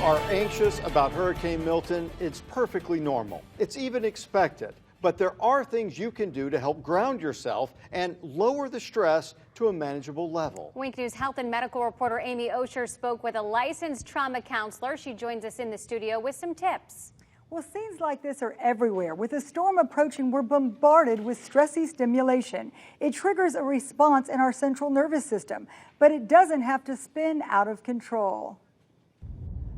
are anxious about Hurricane Milton. It's perfectly normal. It's even expected. But there are things you can do to help ground yourself and lower the stress to a manageable level. Wink News health and medical reporter Amy Osher spoke with a licensed trauma counselor. She joins us in the studio with some tips. Well, scenes like this are everywhere. With a storm approaching, we're bombarded with stressy stimulation. It triggers a response in our central nervous system, but it doesn't have to spin out of control.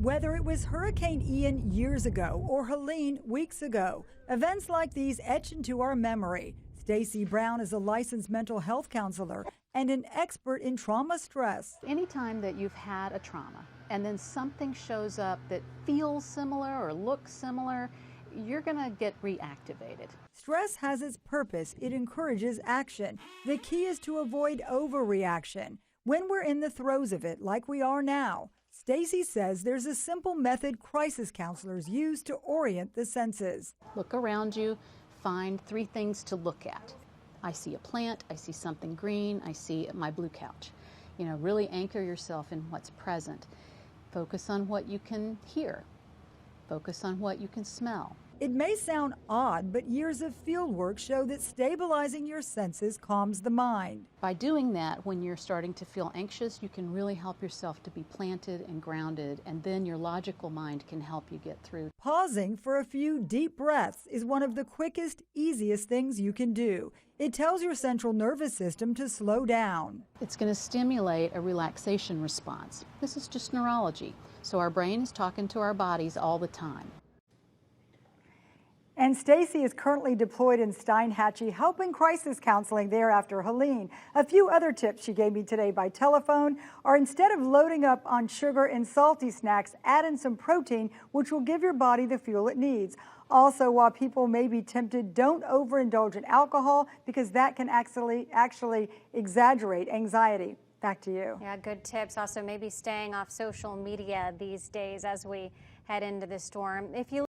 Whether it was Hurricane Ian years ago or Helene weeks ago, events like these etch into our memory. Stacy Brown is a licensed mental health counselor and an expert in trauma stress. Anytime that you've had a trauma and then something shows up that feels similar or looks similar, you're going to get reactivated. Stress has its purpose. It encourages action. The key is to avoid overreaction. When we're in the throes of it, like we are now, Stacy says there's a simple method crisis counselors use to orient the senses. Look around you, find 3 things to look at. I see a plant, I see something green, I see my blue couch. You know, really anchor yourself in what's present. Focus on what you can hear. Focus on what you can smell. It may sound odd, but years of field work show that stabilizing your senses calms the mind. By doing that, when you're starting to feel anxious, you can really help yourself to be planted and grounded, and then your logical mind can help you get through. Pausing for a few deep breaths is one of the quickest, easiest things you can do. It tells your central nervous system to slow down. It's going to stimulate a relaxation response. This is just neurology, so our brain is talking to our bodies all the time. And Stacy is currently deployed in Steinhatchee, helping crisis counseling there after Helene. A few other tips she gave me today by telephone are, instead of loading up on sugar and salty snacks, add in some protein, which will give your body the fuel it needs. Also, while people may be tempted, don't overindulge in alcohol, because that can actually exaggerate anxiety. Back to you. Yeah, good tips. Also, maybe staying off social media these days as we head into the storm. If you